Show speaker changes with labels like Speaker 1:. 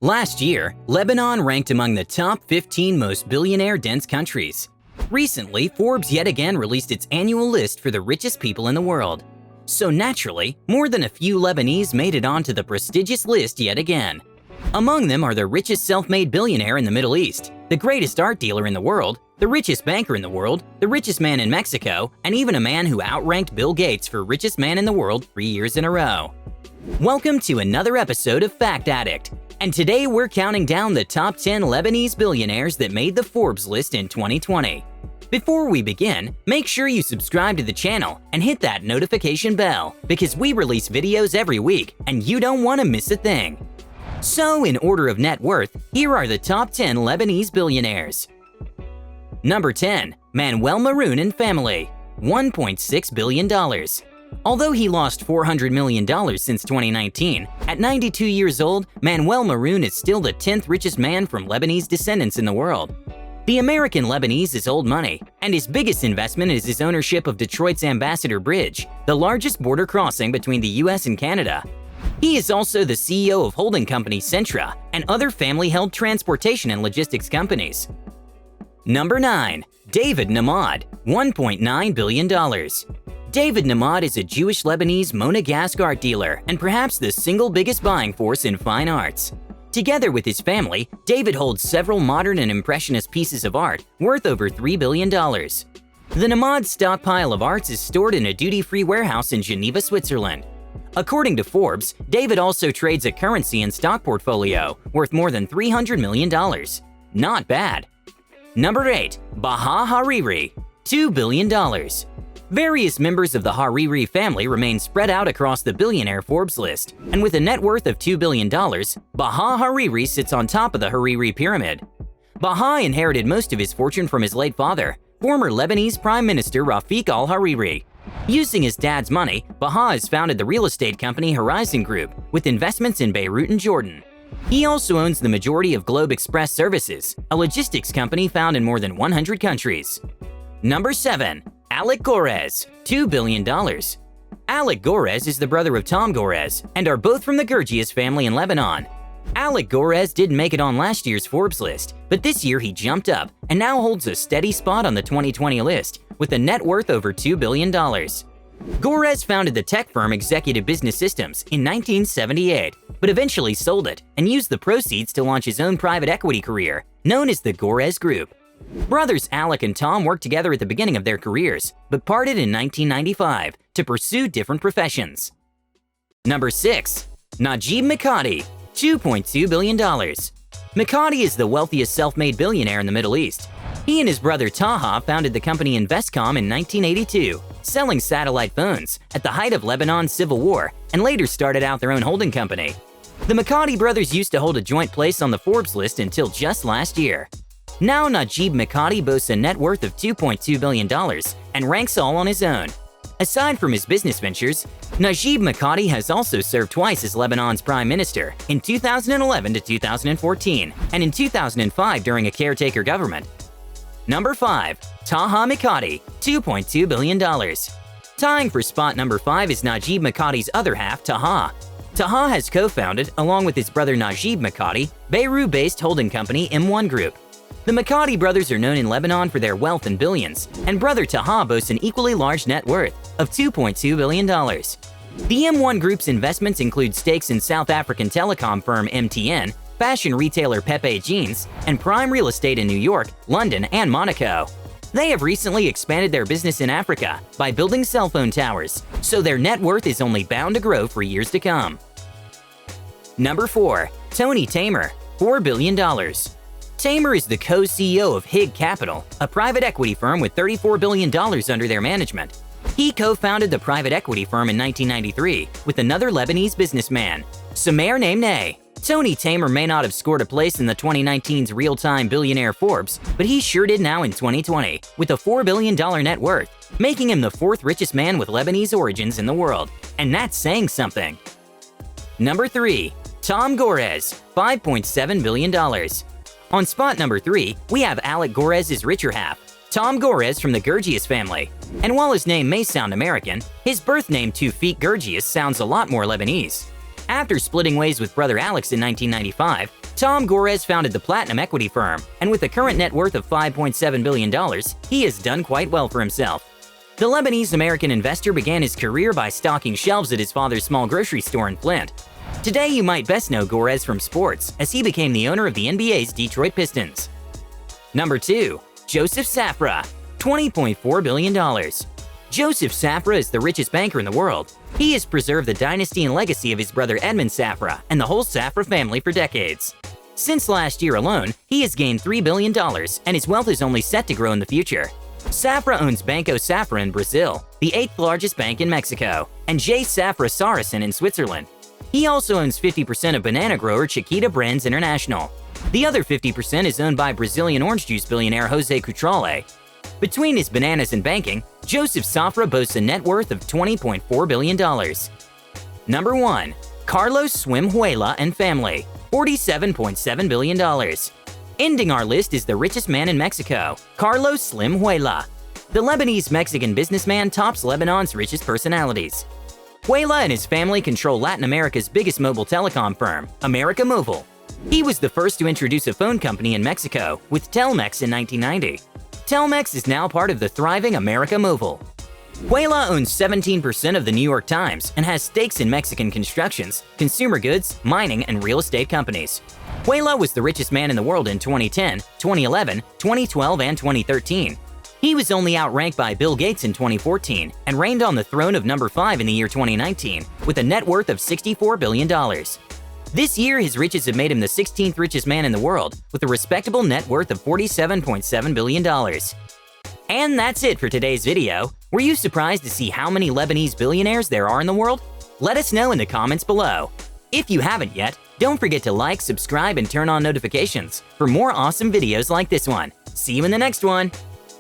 Speaker 1: Last year, Lebanon ranked among the top 15 most billionaire-dense countries. Recently, Forbes yet again released its annual list for the richest people in the world. So naturally, more than a few Lebanese made it onto the prestigious list yet again. Among them are the richest self-made billionaire in the Middle East, the greatest art dealer in the world, the richest banker in the world, the richest man in Mexico, and even a man who outranked Bill Gates for richest man in the world 3 years in a row. Welcome to another episode of Fact Addict. And today we're counting down the top 10 Lebanese billionaires that made the Forbes list in 2020. Before we begin, make sure you subscribe to the channel and hit that notification bell because we release videos every week and you don't want to miss a thing. So in order of net worth, here are the top 10 Lebanese billionaires. Number 10. Manuel Moroun and family, $1.6 billion. Although he lost $400 million since 2019, at 92 years old, Manuel Moroun is still the 10th richest man from Lebanese descendants in the world. The American Lebanese is old money, and his biggest investment is his ownership of Detroit's Ambassador Bridge, the largest border crossing between the US and Canada. He is also the CEO of holding company Centra and other family-held transportation and logistics companies. Number 9. David Nahmad, $1.9 billion. David Nahmad is a Jewish Lebanese monegasque art dealer and perhaps the single biggest buying force in fine arts. Together with his family, David holds several modern and impressionist pieces of art worth over $3 billion. The Nahmad stockpile of arts is stored in a duty-free warehouse in Geneva, Switzerland. According to Forbes, David also trades a currency and stock portfolio worth more than $300 million. Not bad. Number 8. Bahaa Hariri, $2 billion. Various members of the Hariri family remain spread out across the billionaire Forbes list, and with a net worth of $2 billion, Bahaa Hariri sits on top of the Hariri pyramid. Bahaa inherited most of his fortune from his late father, former Lebanese Prime Minister Rafiq al-Hariri. Using his dad's money, Bahaa has founded the real estate company Horizon Group, with investments in Beirut and Jordan. He also owns the majority of Globe Express Services, a logistics company found in more than 100 countries. Number 7. Alec Gores, $2 billion. Alec Gores is the brother of Tamer Gores and are both from the Richest family in Lebanon. Alec Gores didn't make it on last year's Forbes list, but this year he jumped up and now holds a steady spot on the 2020 list with a net worth over $2 billion. Gores founded the tech firm Executive Business Systems in 1978, but eventually sold it and used the proceeds to launch his own private equity career, known as the Gores Group. Brothers Alec and Tom worked together at the beginning of their careers, but parted in 1995 to pursue different professions. Number 6. Najib Mikati, $2.2 billion. Mikati is the wealthiest self-made billionaire in the Middle East. He and his brother Taha founded the company Investcom in 1982, selling satellite phones at the height of Lebanon's civil war, and later started out their own holding company. The Mikati brothers used to hold a joint place on the Forbes list until just last year. Now Najib Mikati boasts a net worth of $2.2 billion and ranks all on his own. Aside from his business ventures, Najib Mikati has also served twice as Lebanon's prime minister in 2011 to 2014 and in 2005 during a caretaker government. Number 5. Taha Mikati, $2.2 billion. Tying for spot number 5 is Najib Mikati's other half, Taha. Taha has co-founded, along with his brother Najib Mikati, Beirut-based holding company M1 Group. The Mikati brothers are known in Lebanon for their wealth in billions, and brother Taha boasts an equally large net worth of $2.2 billion. The M1 Group's investments include stakes in South African telecom firm MTN, fashion retailer Pepe Jeans, and prime real estate in New York, London, and Monaco. They have recently expanded their business in Africa by building cell phone towers, so their net worth is only bound to grow for years to come. Number 4. Tamer, $4 billion. Tamer is the co-CEO of Hig Capital, a private equity firm with $34 billion under their management. He co-founded the private equity firm in 1993 with another Lebanese businessman, Samer Namneh. Tamer may not have scored a place in the 2019's real-time billionaire Forbes, but he sure did now in 2020 with a $4 billion net worth, making him the 4th richest man with Lebanese origins in the world, and that's saying something. Number 3. Tamer Gores, $5.7 billion. On spot number 3, we have Alec Gores' richer half, Tamer Gores from the Richest family. And while his name may sound American, his birth name Tawfiq Richest sounds a lot more Lebanese. After splitting ways with brother Alex in 1995, Tom Gores founded the Platinum Equity firm, and with a current net worth of $5.7 billion, he has done quite well for himself. The Lebanese-American investor began his career by stocking shelves at his father's small grocery store in Flint. Today, you might best know Gores from sports, as he became the owner of the NBA's Detroit Pistons. Number 2. Joseph Safra, $20.4 billion. Joseph Safra is the richest banker in the world. He has preserved the dynasty and legacy of his brother Edmund Safra and the whole Safra family for decades. Since last year alone, he has gained $3 billion, and his wealth is only set to grow in the future. Safra owns Banco Safra in Brazil, the 8th largest bank in Mexico, and J. Safra Saracen in Switzerland. He also owns 50% of banana grower Chiquita Brands International. The other 50% is owned by Brazilian orange juice billionaire Jose Cutrale. Between his bananas and banking, Joseph Safra boasts a net worth of $20.4 billion. Number 1. Carlos Slim Huela and family, $47.7 billion. Ending our list is the richest man in Mexico, Carlos Slim Huela. The Lebanese-Mexican businessman tops Lebanon's richest personalities. Huela and his family control Latin America's biggest mobile telecom firm, América Móvil. He was the first to introduce a phone company in Mexico with Telmex in 1990. Telmex is now part of the thriving América Móvil. Huela owns 17% of the New York Times and has stakes in Mexican constructions, consumer goods, mining, and real estate companies. Huela was the richest man in the world in 2010, 2011, 2012, and 2013. He was only outranked by Bill Gates in 2014 and reigned on the throne of number 5 in the year 2019 with a net worth of $64 billion. This year, his riches have made him the 16th richest man in the world, with a respectable net worth of $47.7 billion. And that's it for today's video. Were you surprised to see how many Lebanese billionaires there are in the world? Let us know in the comments below. If you haven't yet, don't forget to like, subscribe, and turn on notifications for more awesome videos like this one. See you in the next one!